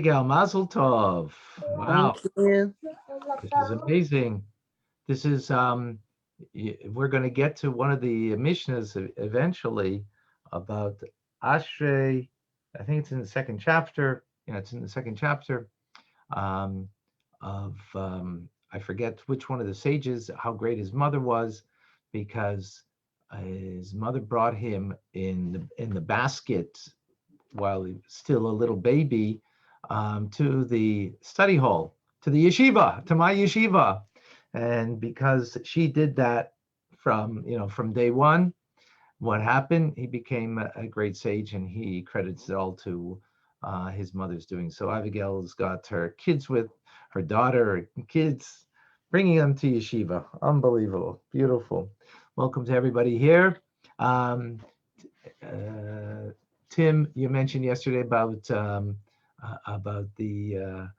Miguel, Mazel Tov. Wow, Thank you. this is amazing. This is we're going to get to one of the Mishnahs eventually about Ashrei. I think it's in the second chapter. Yeah, it's in the second chapter um, of I forget which one of the sages, how great his mother was, because his mother brought him in the basket while he was still a little baby to the study hall, to the yeshiva, to my yeshiva. And because she did that from day one, what happened? He became a great sage, and he credits it all to his mother's doing. So Abigail's got her kids with her daughter, her kids, bringing them to yeshiva. Unbelievable, beautiful. Welcome to everybody here. Um, Tim, you mentioned yesterday about the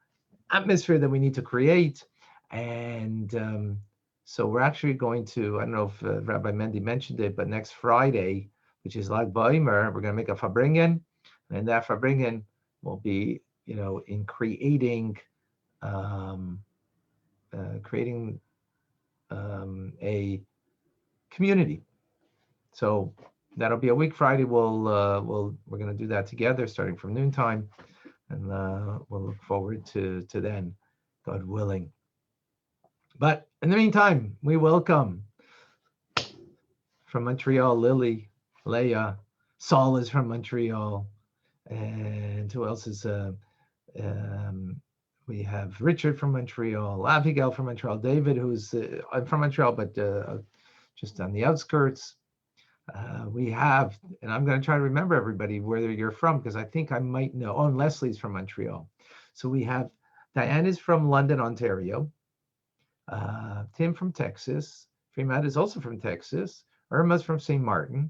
atmosphere that we need to create, and so we're actually going to. I don't know if Rabbi Mendy mentioned it, but next Friday, which is Lag BaOmer, we're going to make a fabringen, and that fabringen will be, in um, creating a community. So that'll be a week Friday. We're going to do that together, starting from noontime, and we'll look forward to then, God willing. But in the meantime, we welcome from Montreal, Lily, Leah. Saul is from Montreal, and who else is? We have Richard from Montreal, Abigail from Montreal, David, who's from Montreal, but just on the outskirts. We have, and I'm going to try to remember everybody where you're from, because I think I might know. Oh, and Leslie's from Montreal. So we have Diane is from London, Ontario. Tim from Texas. Fremad is also from Texas. Irma's from St. Martin.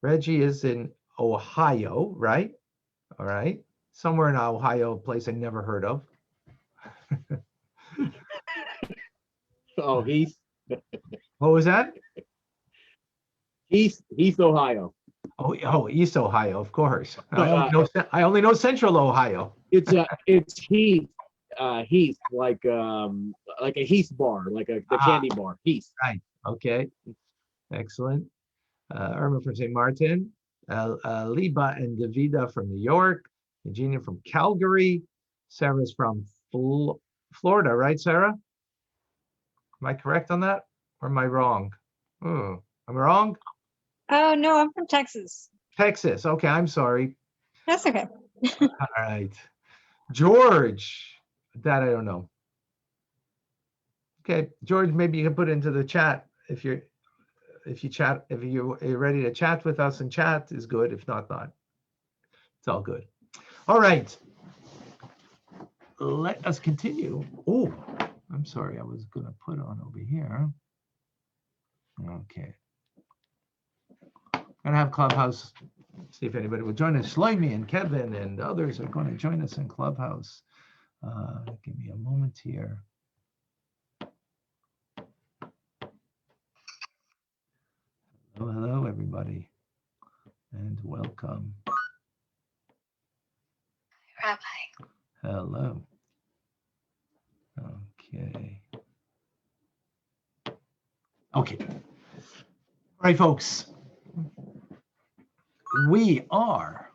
Reggie is in Ohio, right? All right. Somewhere in Ohio, a place I never heard of. Oh, Heath. What was that? Heath, Ohio. Oh, East Ohio, of course. No, I only know Central Ohio. it's Heath, Heath, like a Heath bar, like the candy bar, Heath. Right. Okay. Excellent. Irma from St. Martin. Liba and Davida from New York. Eugenia from Calgary. Sarah's from Florida, right, Sarah? Am I correct on that? Or am I wrong? Am I wrong? Oh, no, I'm from Texas. Texas. Okay, I'm sorry. That's okay. All right. George. That I don't know. Okay, George, maybe you can put it into the chat if you're ready to chat with us, and chat is good. If not, not. It's all good. All right. Let us continue. Oh, I'm sorry. I was going to put on over here. Okay. Going to have Clubhouse. See if anybody will join us. Shlomi and Kevin and others are going to join us in Clubhouse. Give me a moment here. Hello, everybody, and welcome. Rabbi. Hello. Okay. Okay. All right, folks. We are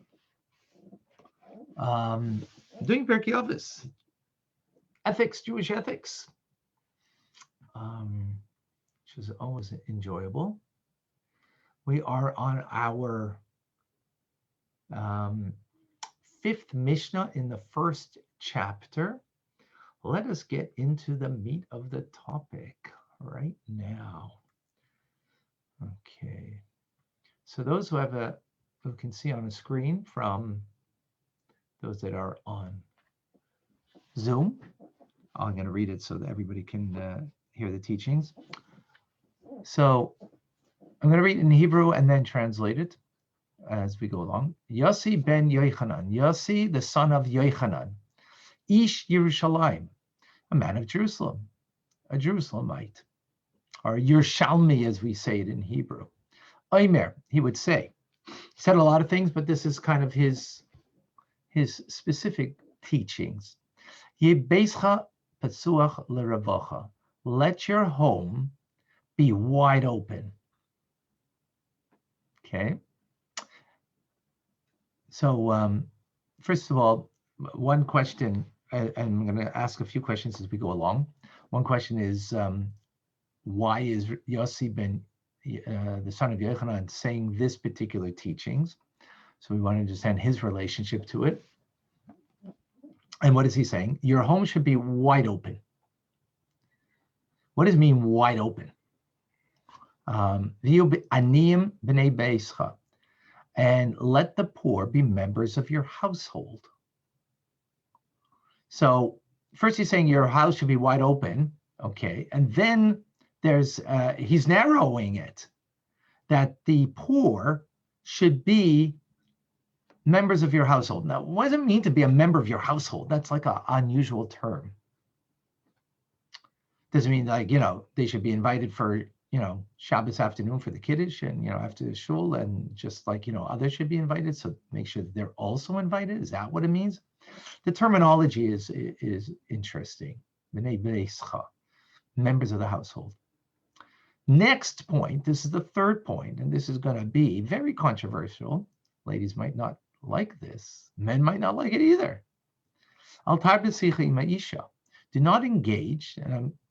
doing Pirkei Avos, ethics, Jewish ethics, which is always enjoyable. We are on our fifth Mishnah in the first chapter. Let us get into the meat of the topic right now. Okay. So those who can see on a screen from those that are on Zoom, I'm going to read it so that everybody can hear the teachings. So I'm going to read in Hebrew and then translate it as we go along. Yossei ben Yochanan, Yossei, the son of Yochanan, Ish Yerushalayim, a man of Jerusalem, a Jerusalemite, or Yerushalmi as we say it in Hebrew. Omer, he would say. He said a lot of things, but this is kind of his specific teachings. Yebeischa petzuach l'ravocha. Let your home be wide open. Okay. So first of all, one question, and I'm going to ask a few questions as we go along. One question is, why is Yossei ben, the son of Yochanan, saying this particular teachings? So we want to understand his relationship to it. And what is he saying? Your home should be wide open. What does it mean wide open? Aniyim b'nei beischa. And let the poor be members of your household. So first he's saying your house should be wide open, okay? And then he's narrowing it, that the poor should be members of your household. Now, what does it mean to be a member of your household? That's like an unusual term. Does it mean like, they should be invited for, Shabbos afternoon for the Kiddush and, after the shul, and just like, others should be invited. So make sure that they're also invited. Is that what it means? The terminology is interesting. B'nei beischa, members of the household. Next point, this is the third point, and this is going to be very controversial. Ladies might not like this. Men might not like it either. Al tar b'sicha ma'isha. Do not engage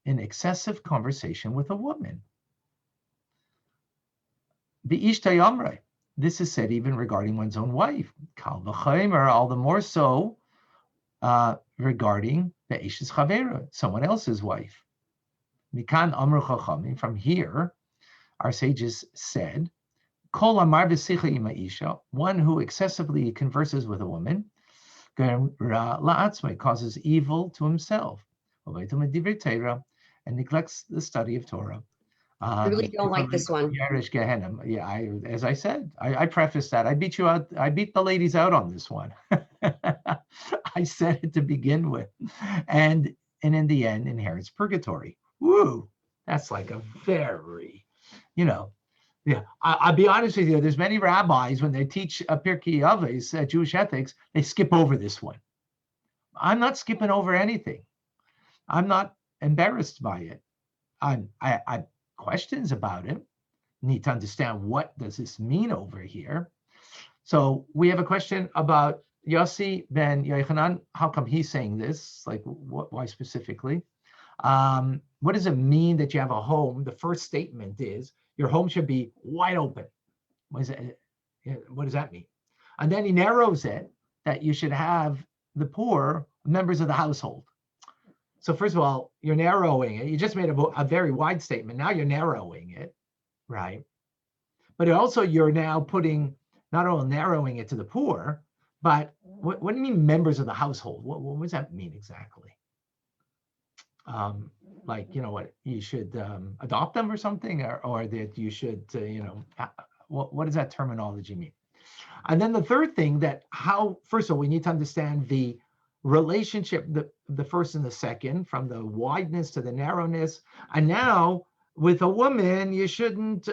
in excessive conversation with a woman. B'ishta yamrei. This is said even regarding one's own wife. Kal v'chaymer, all the more so regarding the Eishes Chavera, someone else's wife. Mikan Amru Chachamim, from here, our sages said, Kol Amar v'sicha ima isha, one who excessively converses with a woman, la'atzmei, causes evil to himself, and neglects the study of Torah. I really don't like this one. Yeah, as I said, I prefaced that. I beat you out. I beat the ladies out on this one. I said it to begin with. And in the end, inherits purgatory. Woo! That's like a very, yeah. I'll be honest with you, there's many rabbis, when they teach Pirkei Avos, Jewish ethics, they skip over this one. I'm not skipping over anything. I'm not embarrassed by it. I questions about it. Need to understand, what does this mean over here? So we have a question about Yossei ben Yochanan. How come he's saying this? Like, why specifically? What does it mean that you have a home? The first statement is your home should be wide open. What does that mean? And then he narrows it that you should have the poor members of the household. So first of all, you're narrowing it. You just made a very wide statement. Now you're narrowing it, right? But also you're now putting, not only narrowing it to the poor, but what do you mean members of the household? What does that mean exactly? Like, what, you should adopt them or something, or that you should, what does that terminology mean? And then the third thing, first of all, we need to understand the relationship, the first and the second, from the wideness to the narrowness. And now with a woman, you shouldn't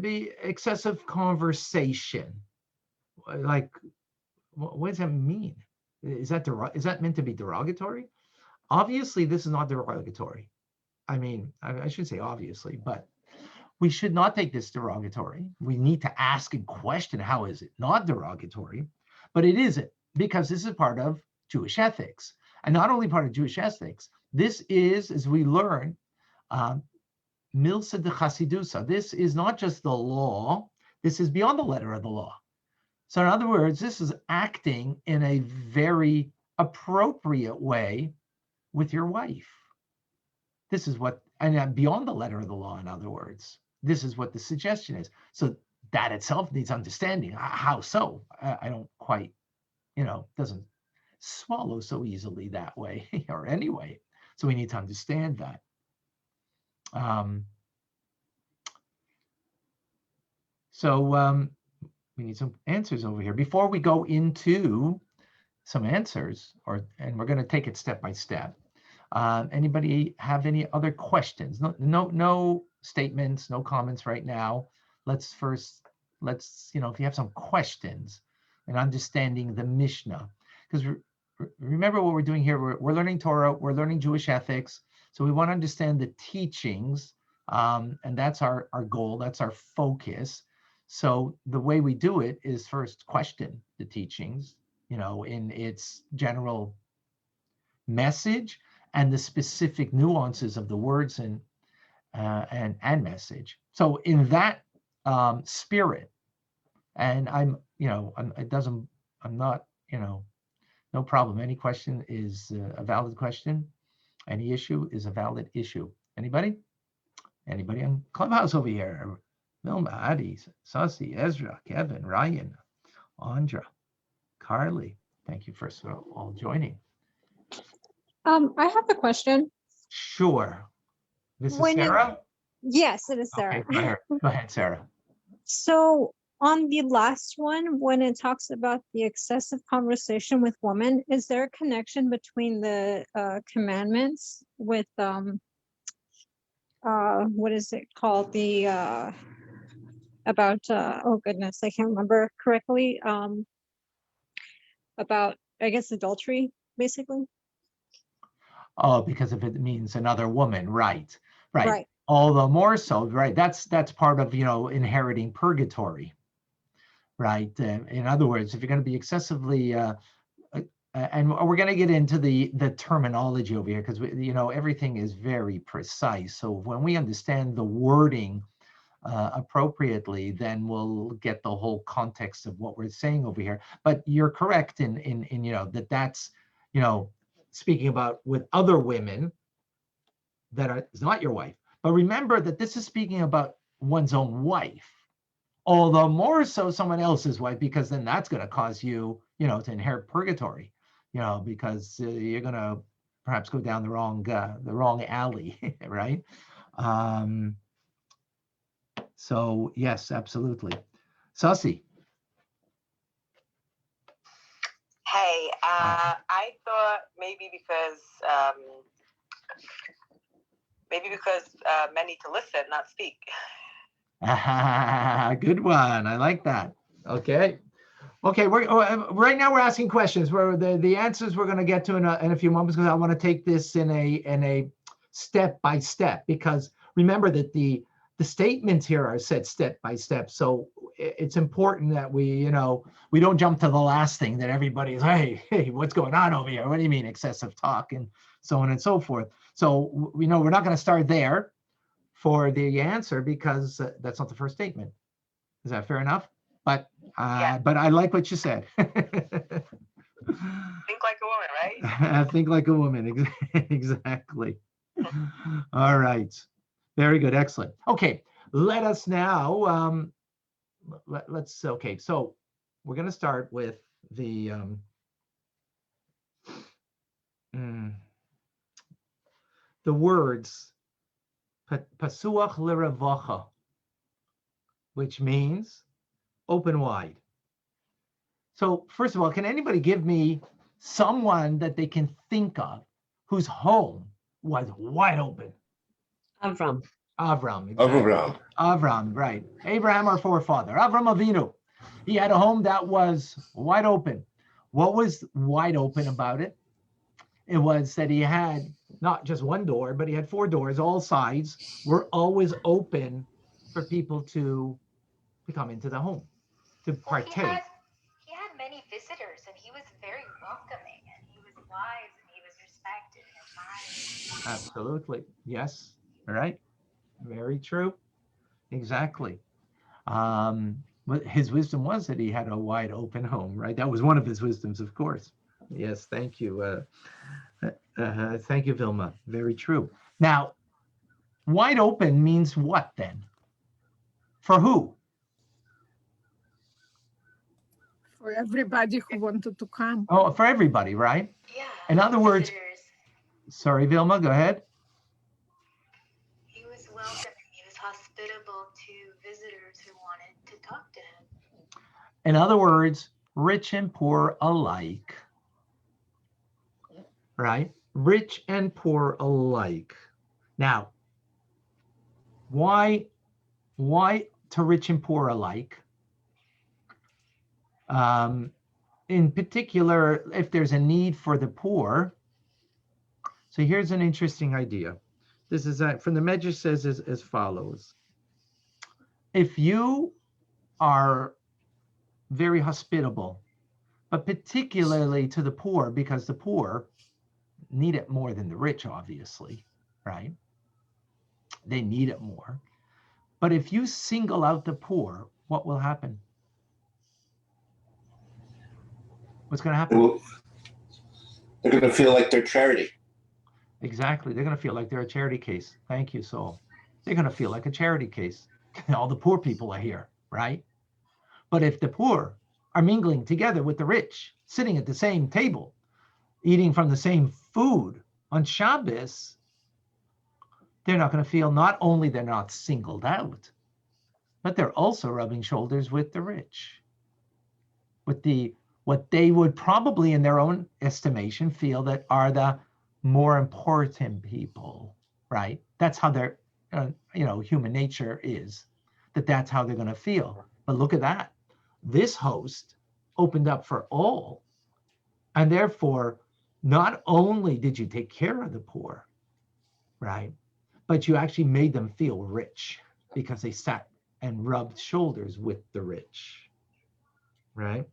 be excessive conversation. Like, what does that mean? Is that meant to be derogatory? Obviously, this is not derogatory. I mean, I should say obviously, but we should not take this derogatory. We need to ask and question, how is it not derogatory? But it isn't, because this is part of Jewish ethics. And not only part of Jewish ethics, this is, as we learn, milsa de chasidusa. This is not just the law, this is beyond the letter of the law. So in other words, this is acting in a very appropriate way with your wife. This is what, and beyond the letter of the law, in other words, this is what the suggestion is. So that itself needs understanding. How so? I don't quite, doesn't swallow so easily that way, or anyway. So we need to understand that. We need some answers over here. Before we go into some answers, and we're going to take it step by step. Anybody have any other questions? No statements, no comments right now. Let's if you have some questions and understanding the Mishnah, because remember what we're doing here. We're learning Torah, we're learning Jewish ethics. So we want to understand the teachings, and that's our goal, that's our focus. So the way we do it is first question the teachings, in its general message and the specific nuances of the words and message. So in that spirit, and I'm not, no problem. Any question is a valid question. Any issue is a valid issue. Anybody? Anybody on Clubhouse over here? Milma, Adi, Sussy, Ezra, Kevin, Ryan, Andra, Carly. Thank you for all joining. I have a question. Sure. This is When it- Sarah? Yes, it is Sarah. Okay, go ahead, Sarah. So on the last one, when it talks about the excessive conversation with women, is there a connection between the commandments with what is it called? The about oh goodness, I can't remember correctly. About, I guess, adultery, basically. Oh, because if it means another woman, right. Right. All the more so, right? That's part of, inheriting purgatory, right? In other words, if you're going to be excessively, and we're going to get into the terminology over here because everything is very precise. So when we understand the wording appropriately, then we'll get the whole context of what we're saying over here. But you're correct in that's speaking about with other women that is not your wife. But remember that this is speaking about one's own wife. All the more so someone else's wife, because then that's going to cause you, to inherit purgatory, because you're going to perhaps go down the wrong alley, right? So yes, absolutely. Sussy. Hey, I thought maybe because men need to listen, not speak. Good one. I like that. Okay. We're right now we're asking questions. Where the answers we're going to get to in a few moments, because I want to take this in a step by step, because remember that the statements here are said step by step. So it's important that we don't jump to the last thing that everybody's, hey, what's going on over here? What do you mean excessive talk and so on and so forth? So we're not going to start there for the answer, because that's not the first statement. Is that fair enough? But Yeah. But I like what you said. Think like a woman, right? Think like a woman. Exactly. All right. Very good. Excellent. Okay. Let us now. Let's. Okay. So we're going to start with the words pasuach l'revacha, which means open wide. So first of all, can anybody give me someone that they can think of whose home was wide open? Avram. Avram. Exactly. Avram, right. Abraham, our forefather. Avram Avinu. He had a home that was wide open. What was wide open about it? It was that he had not just one door, but he had 4 doors. All sides were always open for people to come into the home, to partake. He had many visitors, and he was very welcoming, and he was wise, and he was respected and admired. Absolutely. Yes. All right. Very true. Exactly. But his wisdom was that he had a wide open home, right? That was one of his wisdoms, of course. Yes. Thank you. Thank you, Vilma. Very true. Now, wide open means what then? For who? For everybody who wanted to come. Oh, for everybody, right? Yeah. In other words, visitors. Sorry, Vilma, go ahead. He was welcoming. He was hospitable to visitors who wanted to talk to him. In other words, rich and poor alike, right? Rich and poor alike. Now, why to rich and poor alike? in particular, if there's a need for the poor. So here's an interesting idea. This is from the Medrash says as follows. If you are very hospitable, but particularly to the poor, because the poor need it more than the rich, obviously, right? They need it more. But if you single out the poor, what will happen? What's going to happen? They're going to feel like they're charity. Exactly. They're going to feel like they're a charity case. Thank you, Saul. They're going to feel like a charity case. All the poor people are here, right? But if the poor are mingling together with the rich, sitting at the same table, eating from the same food on Shabbos, they're not going to feel, not only they're not singled out, but they're also rubbing shoulders with the rich, with what they would probably in their own estimation feel that are the more important people, right? That's how their human nature is, that's how they're going to feel. But look at that. This host opened up for all, and therefore not only did you take care of the poor, right, but you actually made them feel rich because they sat and rubbed shoulders with the rich, right?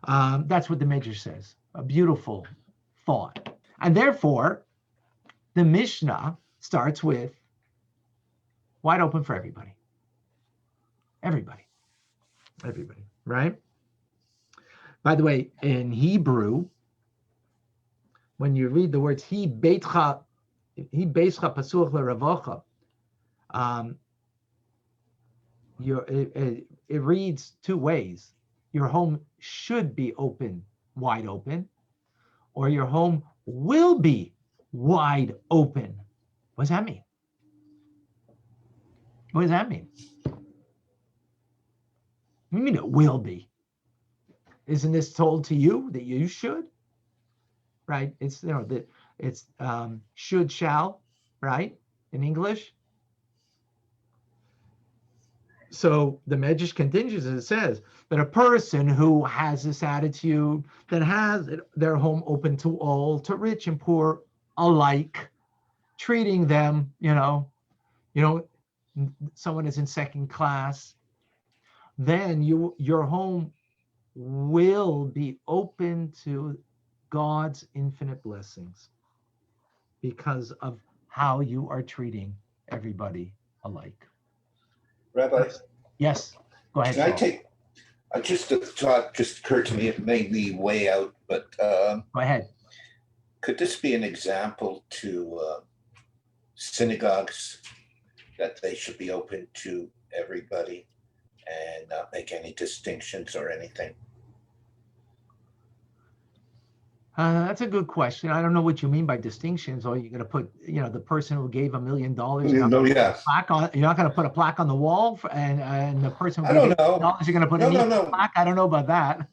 That's what the Medrash says. A beautiful thought. And therefore, the Mishnah starts with wide open for everybody. Everybody, right? By the way, in Hebrew, when you read the words "Hi beitcha pasuach l'ravocha," it reads two ways. Your home should be open, wide open, or your home will be wide open. What does that mean? What does that mean? What do you mean it will be? Isn't this told to you that you should? Right? It's it's should, shall, right? In English. So the Medrash continues and it says that a person who has this attitude, that has their home open to all, to rich and poor alike, treating them, someone is in second class, then your home will be open to God's infinite blessings because of how you are treating everybody alike. Rabbi? Yes, go ahead. Can I take, just a thought just occurred to me, it may be way out, but go ahead. Could this be an example to synagogues that they should be open to everybody and not make any distinctions or anything? That's a good question. I don't know what you mean by distinctions. Or you're going to put, the person who gave $1 million. You're not going to put a plaque on the wall, and the person who gave $1 million, you're going to put a plaque. I don't know about that.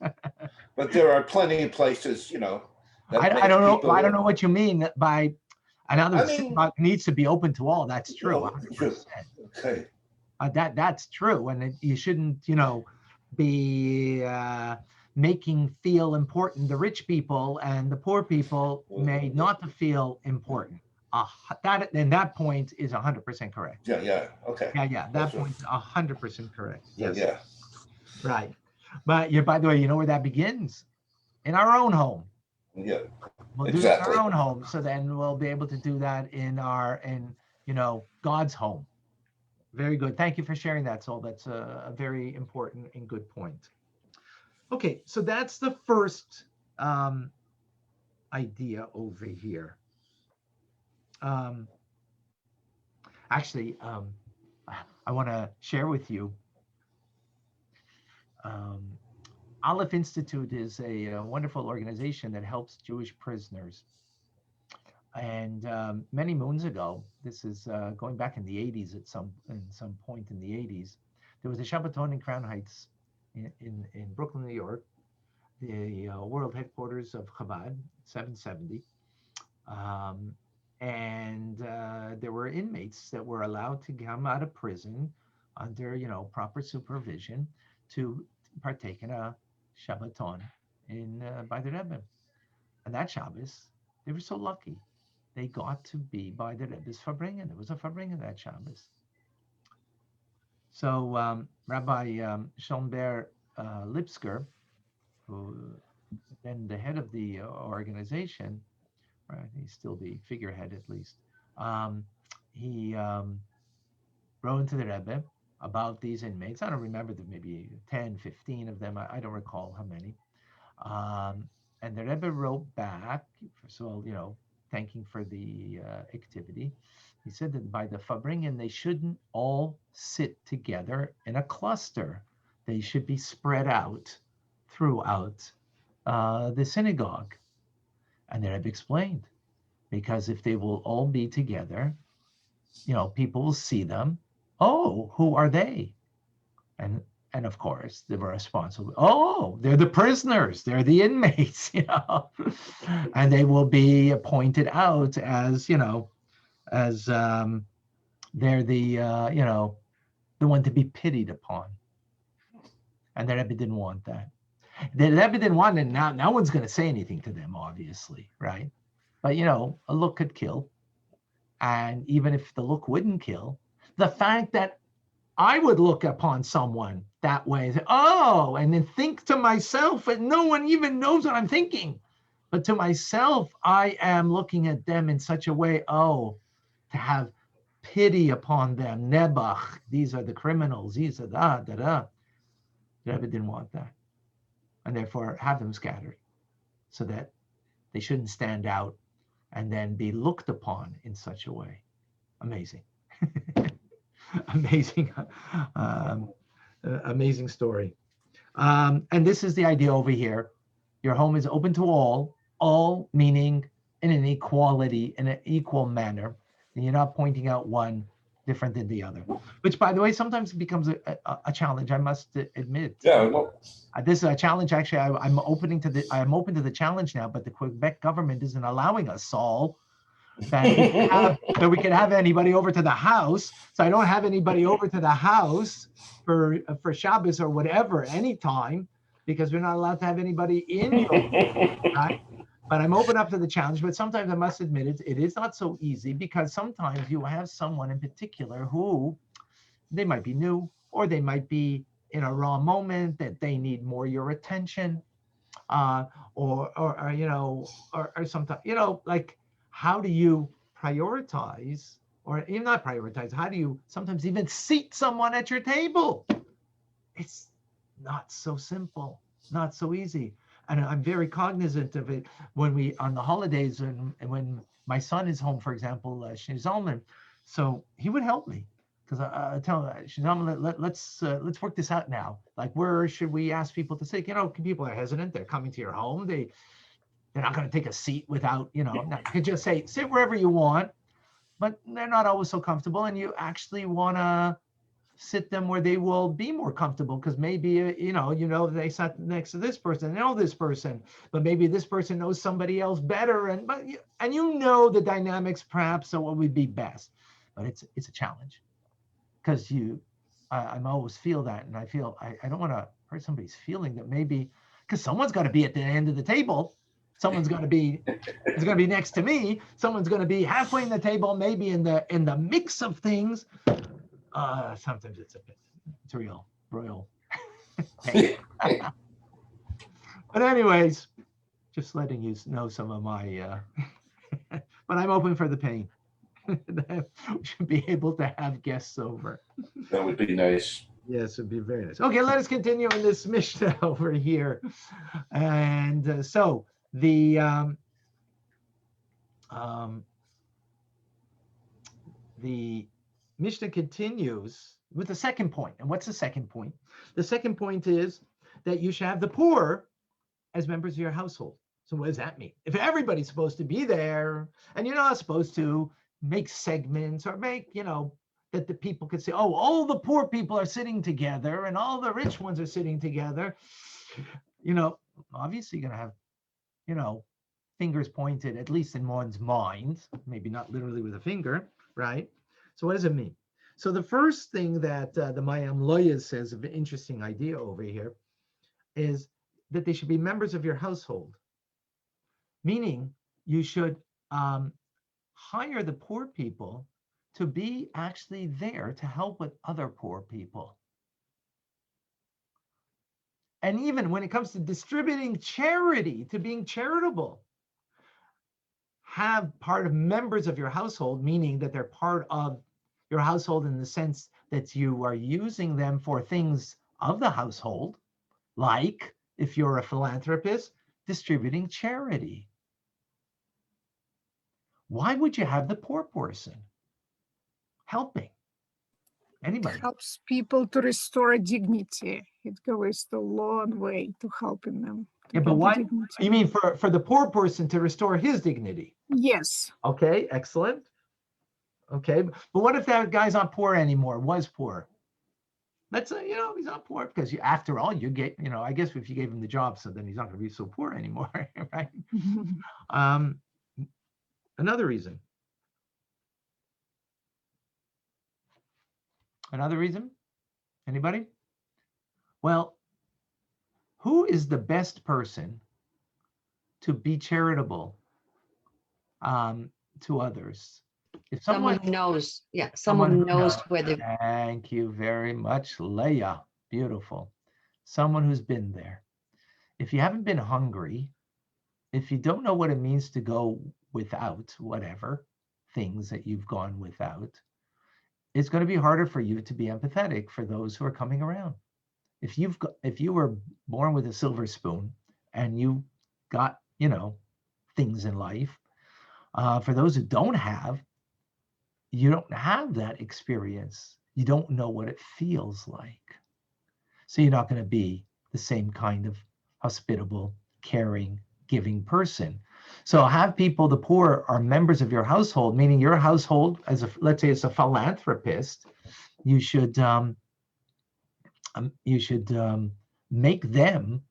But there are plenty of places, I don't know. I don't know what you mean by. Another synagogue needs to be open to all. That's true. 100%. Okay. That's true, and you shouldn't, be making feel important the rich people, and the poor people made not to feel important. That point is 100% correct. Yeah. Okay. Yeah. That point is 100% correct. Yes. Yeah. Right. But by the way, you know where that begins? In our own home. Yeah. We'll do it in our own home, so then we'll be able to do that in God's home. Very good. Thank you for sharing that, Sol. That's a very important and good point. Okay, so that's the first idea over here. Actually, I want to share with you. Aleph Institute is a wonderful organization that helps Jewish prisoners. And many moons ago, this is going back in the 80s at some point in the 80s, there was a Shabbaton in Crown Heights in Brooklyn, New York, the world headquarters of Chabad, 770. And there were inmates that were allowed to come out of prison under, proper supervision to partake in a Shabbaton by the Rebbe. And that Shabbos, they were so lucky. They got to be by the Rebbe's Farbringen. There was a Farbringen that Shabbos. So Rabbi Schoenberg Lipsker, who then the head of the organization, right? He's still the figurehead at least. He wrote to the Rebbe about these inmates. I don't remember, maybe 10, 15 of them. I don't recall how many. And the Rebbe wrote back, first of all, thanking for the activity. He said that by the Farbringen, they shouldn't all sit together in a cluster. They should be spread out throughout the synagogue. And the Rebbe explained, because if they will all be together, people will see them. Oh, who are they? And of course, they were responsible. Oh, they're the prisoners. They're the inmates, and they will be pointed out as, as they're the one to be pitied upon. And the Rebbe didn't want that. The Rebbe didn't want it. Now, no one's going to say anything to them, obviously, right? But, a look could kill. And even if the look wouldn't kill, the fact that I would look upon someone that way, and say, oh, and then think to myself, and no one even knows what I'm thinking. But to myself, I am looking at them in such a way, to have pity upon them. Nebuch, these are the criminals, these are da. The Rebbe didn't want that. And therefore have them scattered so that they shouldn't stand out and then be looked upon in such a way. Amazing. Amazing story. And this is the idea over here. Your home is open to all meaning in an equality, in an equal manner. And you're not pointing out one different than the other, which, by the way, sometimes becomes a challenge, I must admit. Yeah, well, This is a challenge. Actually, I'm open to the challenge now, but the Quebec government isn't allowing us, Saul, that we can have anybody over to the house. So I don't have anybody over to the house for Shabbos or whatever anytime, because we're not allowed to have anybody in your home, right? But I'm open up to the challenge. But sometimes I must admit it is not so easy, because sometimes you have someone in particular who they might be new, or they might be in a raw moment that they need more your attention, or sometimes, like, how do you prioritize, or even not prioritize, how do you sometimes even seat someone at your table? It's not so simple, not so easy. And I'm very cognizant of it when on the holidays, and when my son is home, for example, Shneezalman, so he would help me, because I tell him, Shneezalman, let's work this out now. Like, where should we ask people to sit? People are hesitant. They're coming to your home. They're not going to take a seat without, you could just say, sit wherever you want, but they're not always so comfortable. And you actually want to sit them where they will be more comfortable, because maybe, they sat next to this person, they know this person, but maybe this person knows somebody else better. And the dynamics perhaps, so what would be best. But it's a challenge, because I'm always feel that. And I feel, I don't want to hurt somebody's feeling that maybe, because someone's got to be at the end of the table. Someone's going to be next to me. Someone's going to be halfway in the table, maybe in the mix of things. Sometimes it's real royal pain. But anyways, just letting you know some of my, but I'm open for the pain. We should be able to have guests over. that would be nice. Yes, it'd be very nice. Okay, let us continue in this Mishneh over here. And so the Mishneh continues with the second point. And what's the second point? The second point is that you should have the poor as members of your household. So what does that mean? If everybody's supposed to be there, and you're not supposed to make segments or make, that the people could say, oh, all the poor people are sitting together and all the rich ones are sitting together, obviously you're going to have, fingers pointed, at least in one's mind, maybe not literally with a finger, right? So what does it mean? So the first thing that the Mayam Loya says, of an interesting idea over here, is that they should be members of your household, meaning you should hire the poor people to be actually there to help with other poor people. And even when it comes to distributing charity, to being charitable, have part of members of your household, meaning that they're part of your household in the sense that you are using them for things of the household, like if you're a philanthropist, distributing charity. Why would you have the poor person helping? Anybody? Helps people to restore dignity. It goes a long way to helping them. To Yeah, but get the why? dignity. You mean for the poor person to restore his dignity? Yes. Okay, excellent. Okay, but what if that guy's not poor anymore, was poor? Let's say, he's not poor because after all, you get, I guess if you gave him the job, so then he's not going to be so poor anymore, right? Another reason. Another reason? Anybody? Well, who is the best person to be charitable to others? If Someone who knows, someone who knows where the, Thank you very much, Leah. Beautiful. Someone who's been there. If you haven't been hungry, if you don't know what it means to go without whatever things that you've gone without, it's going to be harder for you to be empathetic for those who are coming around. If you were born with a silver spoon and you got, things in life, for those who don't have, you don't have that experience. You don't know what it feels like. So you're not going to be the same kind of hospitable, caring, giving person. So have people, the poor are members of your household, meaning your household, let's say it's a philanthropist, you should make them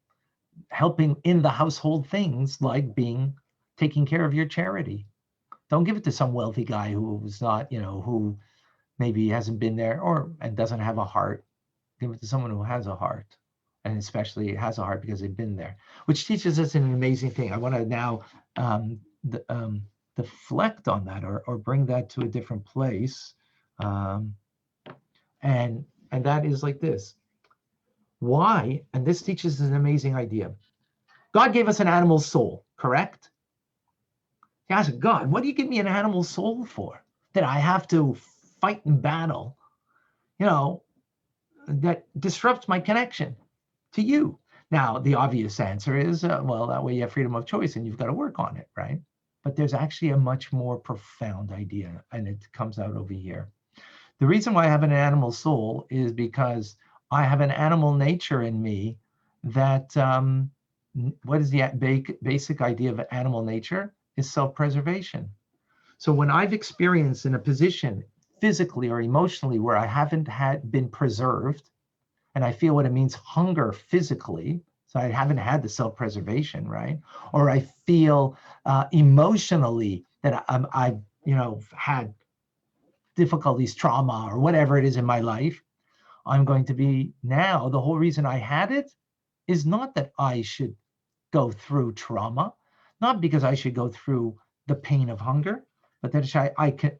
helping in the household things like taking care of your charity. Don't give it to some wealthy guy who's not, who maybe hasn't been there and doesn't have a heart. Give it to someone who has a heart, and especially has a heart because they've been there, which teaches us an amazing thing. I want to now deflect on that or bring that to a different place. And that is like this. Why? And this teaches us an amazing idea. God gave us an animal soul, correct? You ask God, what do you give me an animal soul for? That I have to fight and battle, that disrupts my connection to you. Now, the obvious answer is, well, that way you have freedom of choice and you've got to work on it, right? But there's actually a much more profound idea, and it comes out over here. The reason why I have an animal soul is because I have an animal nature in me that, what is the basic idea of animal nature? Is self-preservation. So when I've experienced in a position physically or emotionally where I haven't been preserved, and I feel what it means hunger physically, so I haven't had the self-preservation, right? Or I feel emotionally that I've had difficulties, trauma, or whatever it is in my life, I'm going to be now, the whole reason I had it is not that I should go through trauma, not because I should go through the pain of hunger, but that I can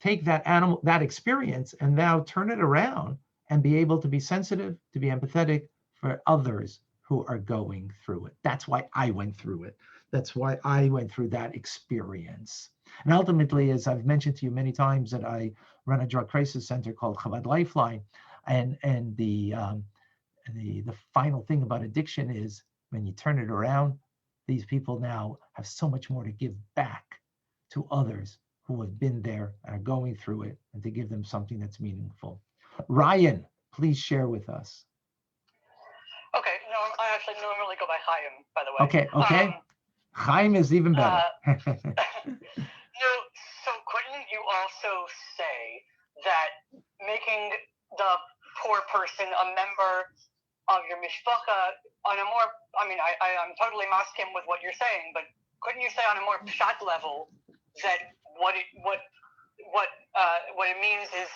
take that experience and now turn it around and be able to be sensitive, to be empathetic for others who are going through it. That's why I went through it. That's why I went through that experience. And ultimately, as I've mentioned to you many times, that I run a drug crisis center called Chabad Lifeline. And the final thing about addiction is when you turn it around, these people now have so much more to give back to others who have been there and are going through it, and to give them something that's meaningful. Ryan, please share with us. Okay, no, I actually normally go by Chaim, by the way. Okay. Chaim is even better. So couldn't you also say that making the poor person a member of your mishpacha on a more, I'm totally masking with what you're saying, but couldn't you say on a more pshat level that what it means is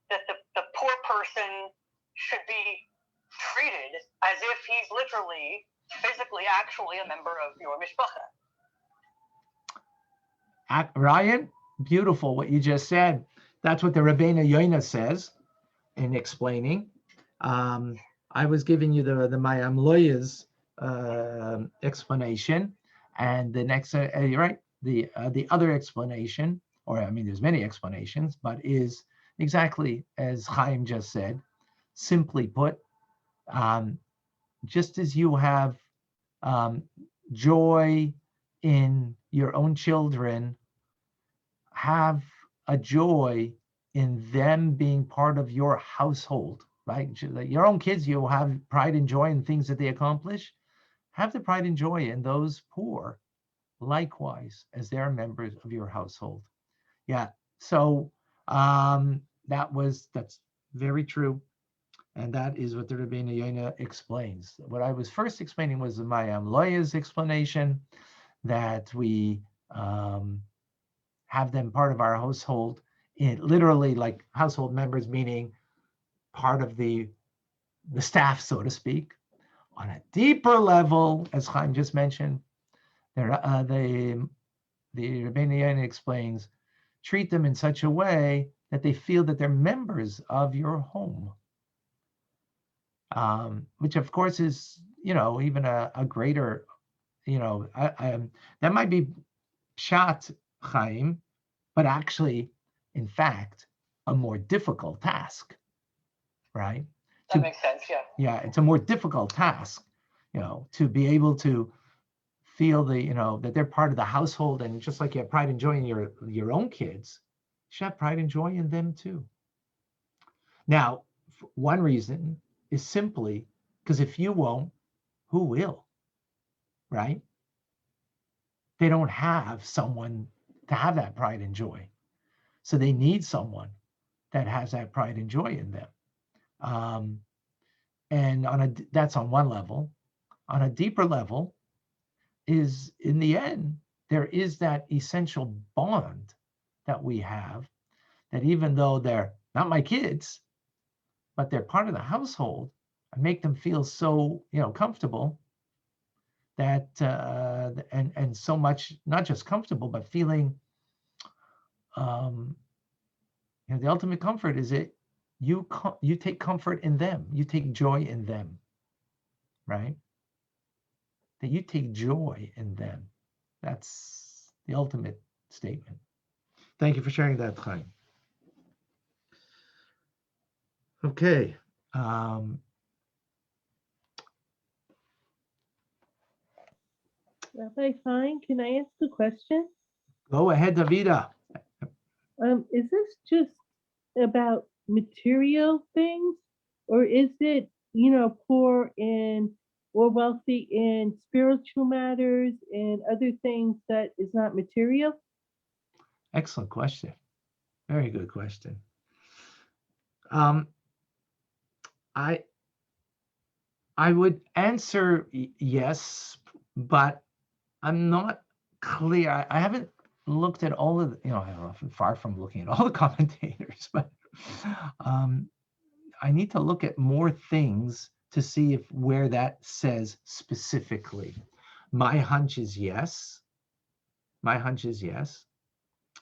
that the poor person should be treated as if he's literally physically, actually a member of your mishpacha. Ryan, beautiful what you just said. That's what the Rabbeinu Yoina says in explaining. I was giving you the Mayam Loya's explanation, and the next, you're right, the other explanation, or I mean, there's many explanations, but is exactly as Chaim just said. Simply put, just as you have joy in your own children, have a joy in them being part of your household, right? Your own kids, you'll have pride and joy in things that they accomplish. Have the pride and joy in those poor, likewise, as they're members of your household. Yeah, so that's very true. And that is what the Rabbeinu Yoina explains. What I was first explaining was the Mayam Loya's explanation, that we have them part of our household, literally like household members, meaning part of the staff, so to speak. On a deeper level, as Chaim just mentioned, the Rabbeinu Yoina explains, treat them in such a way that they feel that they're members of your home. Which of course is, even a greater, that might be pshat, Chaim, but actually, in fact, a more difficult task, right? That makes sense, yeah. Yeah, it's a more difficult task, to be able to feel that they're part of the household, and just like you have pride and joy in your own kids, you should have pride and joy in them too. Now, one reason is simply because if you won't, who will, right? They don't have someone to have that pride and joy. So they need someone that has that pride and joy in them. And that's on one level. On a deeper level is, in the end, there is that essential bond that we have, that even though they're not my kids, but they're part of the household, I make them feel so, comfortable, that and so much, not just comfortable, but feeling, the ultimate comfort is that you take comfort in them, you take joy in them, right? That you take joy in them. That's the ultimate statement. Thank you for sharing that, Chaim. Okay. Rabbi Fine, can I ask a question? Go ahead, Davida. Is this just about material things, or is it, poor in or wealthy in spiritual matters and other things that is not material? Excellent question. Very good question. I would answer yes, but I'm not clear. I haven't looked at all of I'm far from looking at all the commentators, but I need to look at more things to see where that says specifically. My hunch is yes.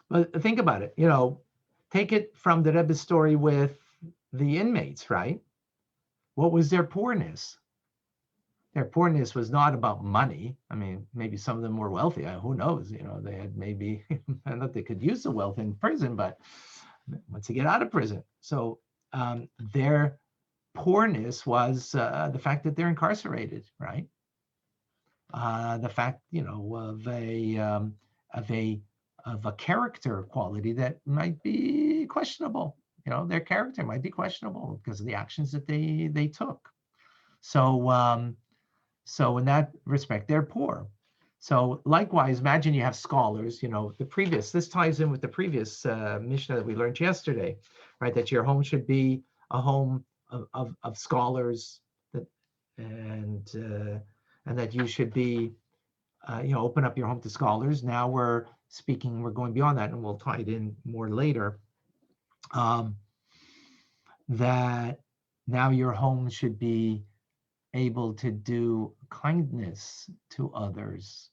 But think about it, take it from the Rebbe's story with the inmates, right? What was their poorness? Their poorness was not about money. I mean, maybe some of them were wealthy. Who knows? They had maybe, not they could use the wealth in prison, but once they get out of prison. So their poorness was the fact that they're incarcerated, right? The fact, of a character quality that might be questionable. Their character might be questionable because of the actions that they took. So in that respect, they're poor. So likewise, imagine you have scholars, this ties in with the previous Mishneh that we learned yesterday, right? That your home should be a home of scholars, and that you should be, open up your home to scholars. Now we're going beyond that, and we'll tie it in more later. That now your home should be able to do kindness to others.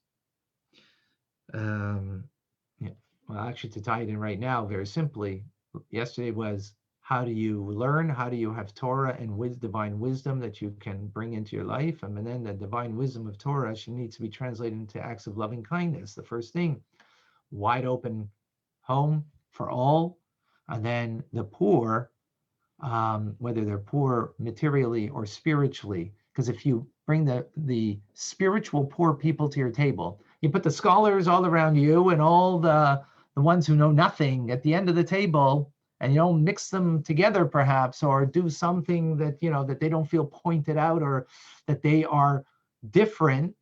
Yeah, well, actually, to tie it in right now, very simply, yesterday was how do you learn? How do you have Torah and divine wisdom that you can bring into your life? And then the divine wisdom of Torah, she needs to be translated into acts of loving kindness. The first thing, wide open home for all, and then the poor, whether they're poor materially or spiritually, because if you bring the spiritual poor people to your table, you put the scholars all around you and all the ones who know nothing at the end of the table, and you don't mix them together perhaps, or do something that, that they don't feel pointed out or that they are different.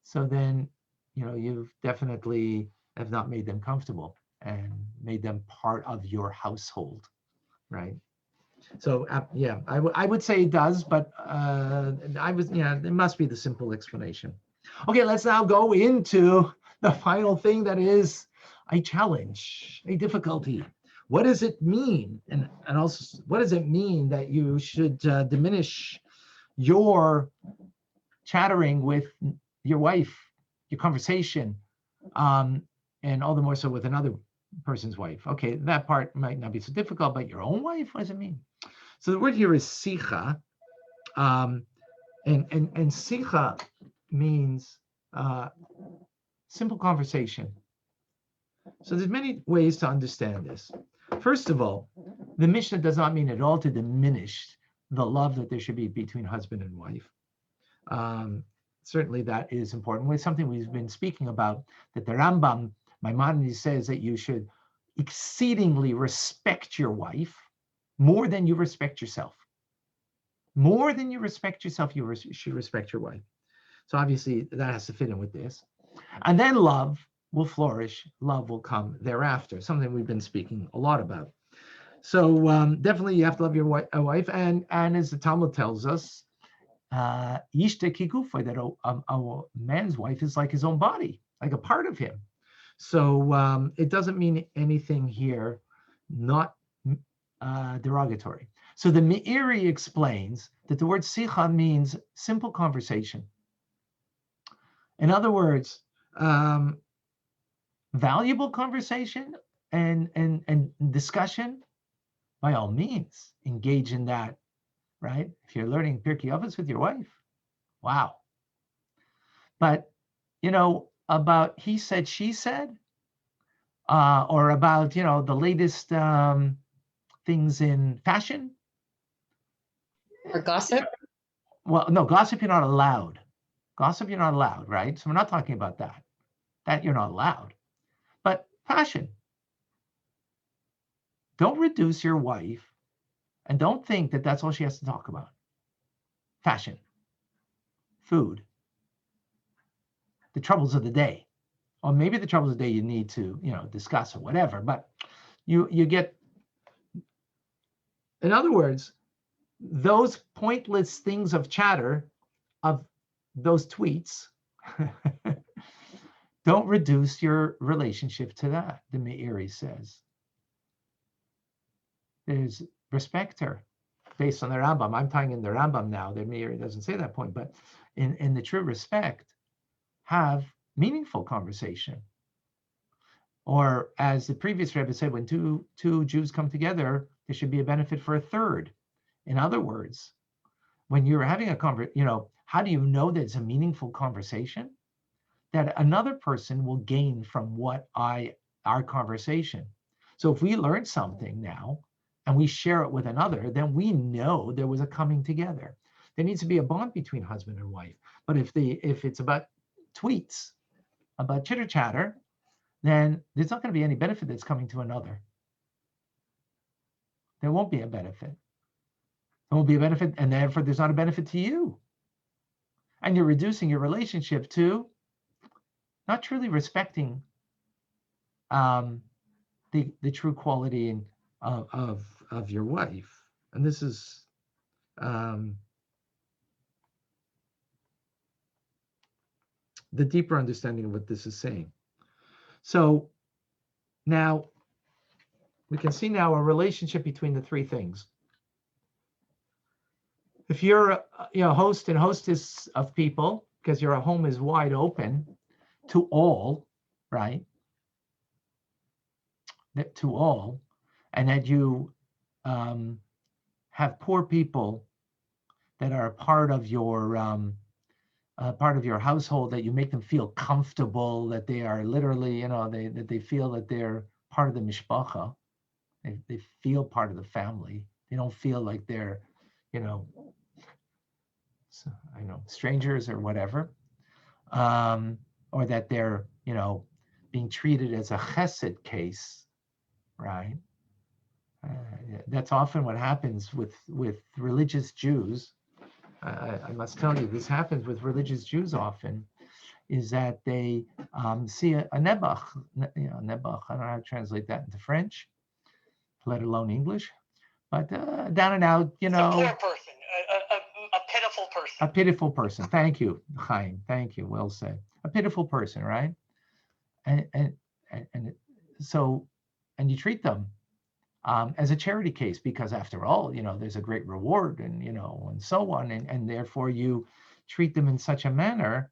So then, you've definitely have not made them comfortable and made them part of your household, right? So yeah, I would say it does, but it must be the simple explanation. Okay, let's now go into the final thing, that is a challenge, a difficulty. What does it mean? And also, what does it mean that you should diminish your chattering with your wife, your conversation, and all the more so with another person's wife? Okay, that part might not be so difficult, but your own wife, what does it mean? So the word here is sicha, and sicha means simple conversation. So there's many ways to understand this. First of all, the Mishnah does not mean at all to diminish the love that there should be between husband and wife. Certainly that is important. It's something we've been speaking about, that the Rambam, Maimonides, says that you should exceedingly respect your wife more than you respect yourself. More than you respect yourself, you should respect your wife. So obviously that has to fit in with this. And then love will flourish. Love will come thereafter, something we've been speaking a lot about. So definitely you have to love your wife. And as the Talmud tells us, Yishta kigufa, that a man's wife is like his own body, like a part of him. So it doesn't mean anything here, not derogatory. So the Meiri explains that the word sicha means simple conversation. In other words, valuable conversation and discussion, by all means, engage in that, right? If you're learning Pirkei Avot with your wife, wow. But, about he said, she said, or about, the latest things in fashion. Or gossip? Well, no, gossip you're not allowed. Gossip you're not allowed, right? So we're not talking about that. That you're not allowed. But fashion. Don't reduce your wife and don't think that that's all she has to talk about. Fashion, food, the troubles of the day. Or maybe the troubles of the day you need to, discuss or whatever. But you get, in other words, those pointless things of chatter, of those tweets, don't reduce your relationship to that, the Meiri says. There's respect her based on the Rambam. I'm tying in the Rambam now. The Meiri doesn't say that point, but in the true respect, have meaningful conversation. Or as the previous Rebbe said, when two Jews come together, there should be a benefit for a third. In other words, when you're having a conversation, how do you know that it's a meaningful conversation? That another person will gain from our conversation. So if we learn something now and we share it with another, then we know there was a coming together. There needs to be a bond between husband and wife. But if it's about tweets, about chitter chatter, then there's not going to be any benefit that's coming to another. There won't be a benefit. There won't be a benefit, and therefore there's not a benefit to you. And you're reducing your relationship to not truly respecting the true quality of your wife. And this is the deeper understanding of what this is saying. So now we can see now a relationship between the three things. if you're a host and hostess of people, because your home is wide open to all, right? To all, and that you have poor people that are part of your household, that you make them feel comfortable, that they are literally, that they feel that they're part of the mishpacha. They feel part of the family. They don't feel like they're, strangers or whatever, or that they're, being treated as a chesed case, right? That's often what happens with religious Jews. I must tell you, this happens with religious Jews often, is that they see a nebuch, nebuch, I don't know how to translate that into French, let alone English, but down and out, A poor person, a pitiful person. A pitiful person. Thank you, Chaim. Thank you. Well said. A pitiful person, right? And so you treat them as a charity case, because after all, there's a great reward, and and so on, and therefore you treat them in such a manner.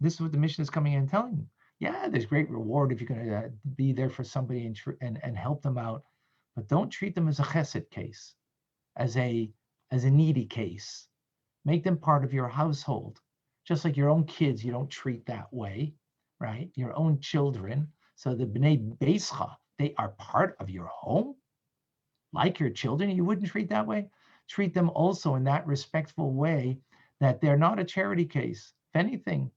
This is what the Mishneh is coming in and telling you. Yeah, there's great reward if you're going to be there for somebody and help them out, but don't treat them as a chesed case, as a needy case. Make them part of your household, just like your own kids. You don't treat that way, right? Your own children. So the bnei beischa, they are part of your home, like your children. You wouldn't treat that way. Treat them also in that respectful way, that they're not a charity case. If anything,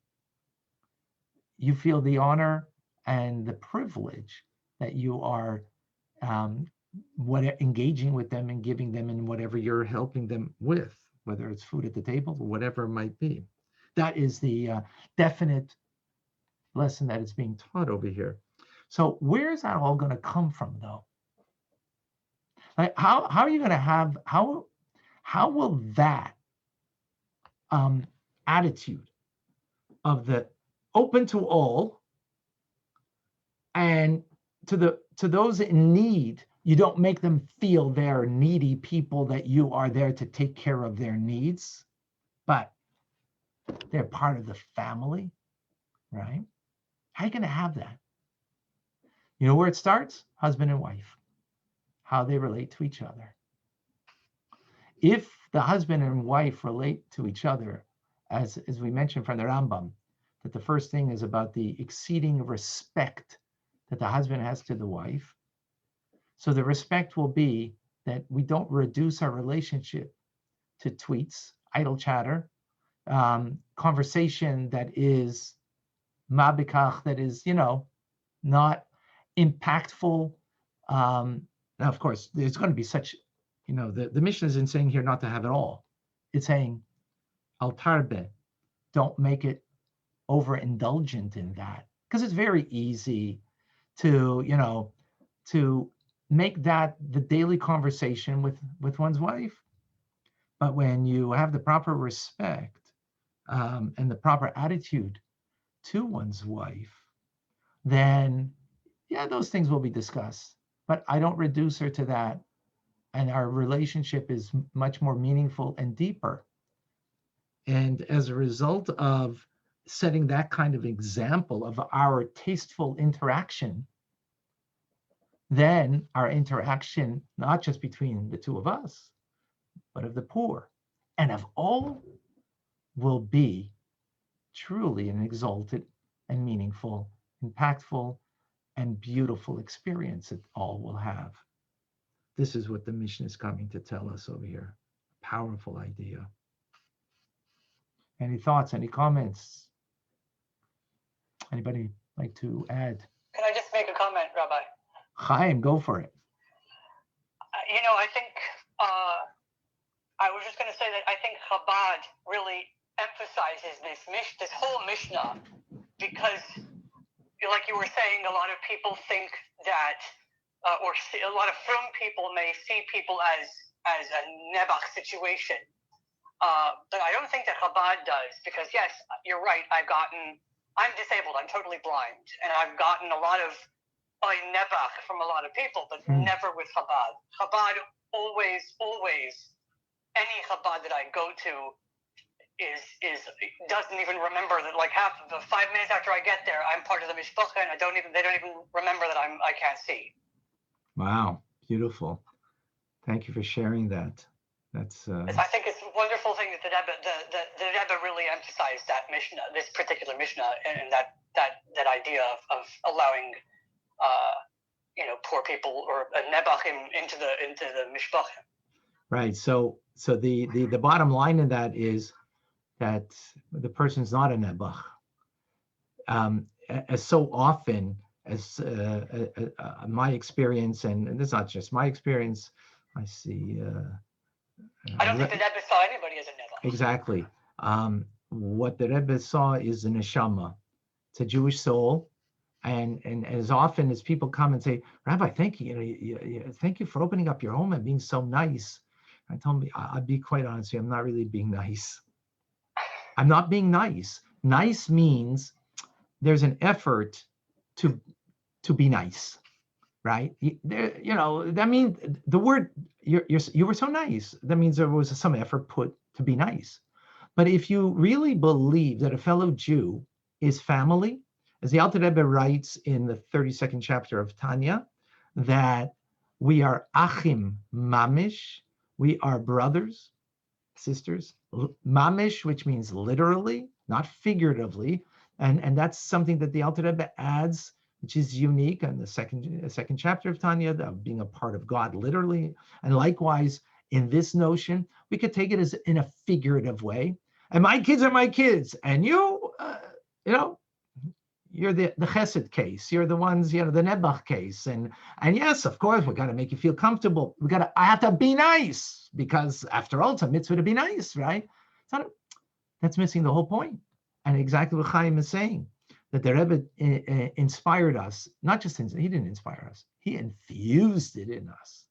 you feel the honor and the privilege that you are engaging with them and giving them in whatever you're helping them with, whether it's food at the table or whatever it might be. That is the definite lesson that is being taught over here. So where is that all going to come from, though? Like, how are you going to have, how will that attitude of the open to all, and to those in need, you don't make them feel they're needy people, that you are there to take care of their needs, but they're part of the family, right? How are you going to have that? You know where it starts? Husband and wife, how they relate to each other. If the husband and wife relate to each other, as we mentioned from the Rambam, that the first thing is about the exceeding respect that the husband has to the wife. So the respect will be that we don't reduce our relationship to tweets, idle chatter, conversation that is mabikach, that is, not impactful. Now, of course, there's going to be such, the Mishnah isn't saying here not to have it all. It's saying, al tarbe, don't make it overindulgent in that, because it's very easy to, to make that the daily conversation with one's wife. But when you have the proper respect and the proper attitude to one's wife, then yeah, those things will be discussed. But I don't reduce her to that. And our relationship is much more meaningful and deeper. And as a result of setting that kind of example of our tasteful interaction, then our interaction, not just between the two of us, but of the poor and of all, will be truly an exalted and meaningful, impactful, and beautiful experience that all will have. This is what the Mishneh is coming to tell us over here. Powerful idea. Any thoughts, any comments? Anybody like to add? Can I just make a comment, Rabbi? Chaim, go for it. I think I was just going to say that I think Chabad really emphasizes this whole Mishnah, because, like you were saying, a lot of people think that, a lot of frum people may see people as a nebach situation, but I don't think that Chabad does, because yes, you're right. I'm disabled. I'm totally blind, and I've gotten a lot of nebach from a lot of people, but never with Chabad. Chabad always any Chabad that I go to is doesn't even remember that, like, half of the 5 minutes after I get there, I'm part of the mishpacha, and they don't even remember that I can't see. Wow, beautiful. Thank you for sharing that. That's I think it's a wonderful thing that the Rebbe really emphasized that Mishnah, this particular Mishnah, and that idea of allowing poor people or nebachim into the mishpacha. right. So the bottom line in that is that the person's not a nebach. As so often as my experience, and it's not just my experience, I see. I don't think the Rebbe saw anybody as a nebach. Exactly. What the Rebbe saw is a neshama. It's a Jewish soul. And as often as people come and say, Rabbi, thank you, thank you for opening up your home and being so nice. I told him, I'll be quite honest with you, I'm not really being nice. I'm not being nice. Nice means there's an effort to be nice, right? That means the word you were so nice. That means there was some effort put to be nice. But if you really believe that a fellow Jew is family, as the Alter Rebbe writes in the 32nd chapter of Tanya, that we are achim mamish, we are brothers, sisters, mamish, which means literally, not figuratively, and that's something that the Alter Rebbe adds, which is unique in the second chapter of Tanya, of being a part of God literally, and likewise in this notion, we could take it as in a figurative way. And my kids are my kids, and you, you're the chesed case. You're the ones, the nebuch case. And yes, of course, we got to make you feel comfortable. I have to be nice, because after all, it's a mitzvah to be nice, right? That's missing the whole point. And exactly what Chaim is saying, that the Rebbe inspired us, not just, he didn't inspire us, he infused it in us.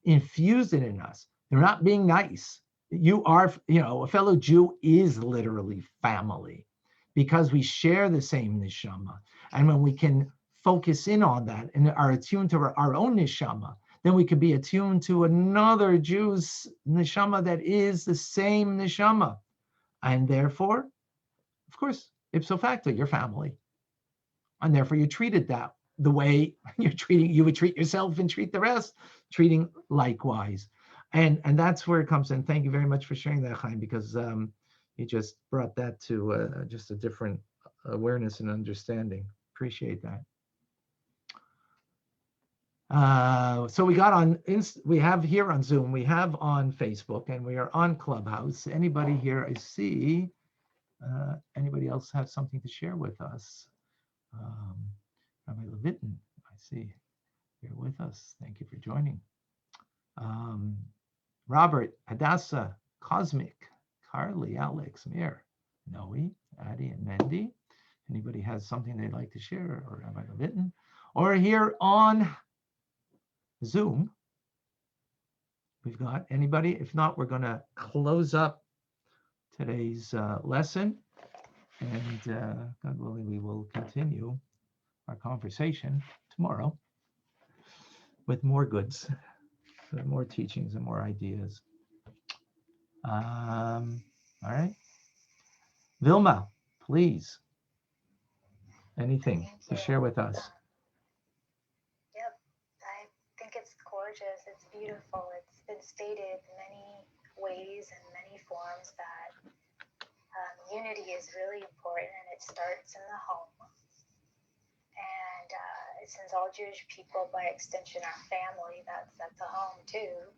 They're not being nice. You are, a fellow Jew is literally family, because we share the same neshama. And when we can focus in on that and are attuned to our own neshama, then we can be attuned to another Jew's neshama that is the same neshama. And therefore, of course, ipso facto, you're family. And therefore you're treated the way you would treat yourself and treat the rest, treating likewise. And that's where it comes in. Thank you very much for sharing that, Chaim, because you just brought that to just a different awareness and understanding. Appreciate that. So we have here on Zoom, we have on Facebook, and we are on Clubhouse. Anybody here, I see, anybody else have something to share with us? Rabbi Levitin, I see, you're with us. Thank you for joining. Robert, Hadassah, Cosmic, Carly, Alex, Mir, Noe, Addie, and Mandy. Anybody has something they'd like to share, or Rabbi Levitin, or here on Zoom? We've got anybody? If not, we're going to close up today's lesson, and God willing, we will continue our conversation tomorrow with more goods, more teachings, and more ideas. All right. Vilma, please. Anything to share with us? Yep, I think it's gorgeous. It's beautiful. It's been stated in many ways and many forms that unity is really important, and it starts in the home. And since all Jewish people, by extension, are family, that's a home too.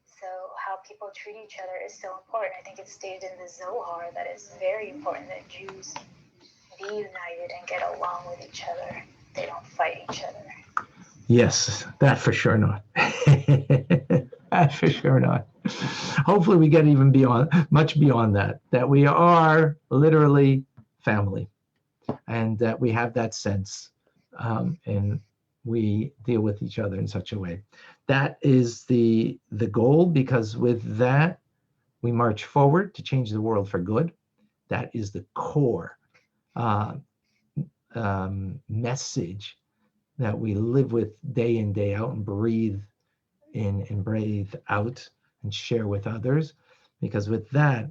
So how people treat each other is so important. I think it's stated in the Zohar that it's very important that Jews be united and get along with each other. They don't fight each other. Yes, that for sure not. That for sure not. Hopefully we get even much beyond that we are literally family, and that we have that sense, and we deal with each other in such a way. That is the goal, because with that, we march forward to change the world for good. That is the core message that we live with day in, day out, and breathe in and breathe out. and share with others, because with that,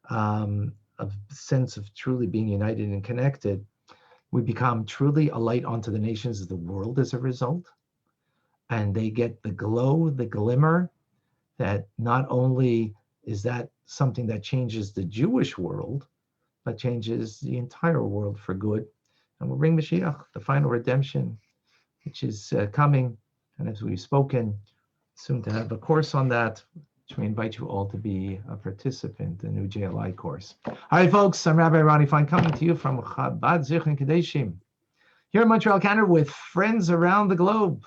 a sense of truly being united and connected, we become truly a light onto the nations of the world as a result. And they get the glow, the glimmer, that not only is that something that changes the Jewish world, but changes the entire world for good. And will bring Mashiach, the final redemption, which is coming. And as we've spoken, soon to have a course on that, which we invite you all to be a participant, the new JLI course. All right, folks, I'm Rabbi Ronnie Fine, coming to you from Chabad Zichron Kadeshim, here in Montreal, Canada, with friends around the globe,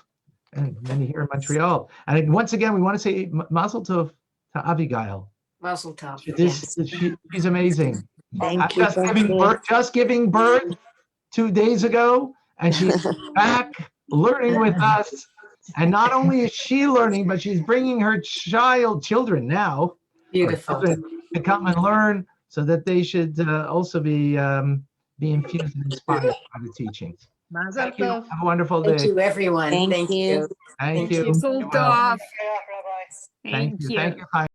and many here in Montreal. And once again, we want to say Mazel Tov to Abigail. Mazel tov. She's amazing. Thank you. Just giving birth 2 days ago, and she's back learning with us. And not only is she learning, but she's bringing her children now, Beautiful, to come and learn, so that they should also be infused and inspired by the teachings. Thank you. Have a wonderful day. Thank you, everyone. Thank you. Thank you. Mazel Be well. tov. Rabbi. Thank you. Thank you.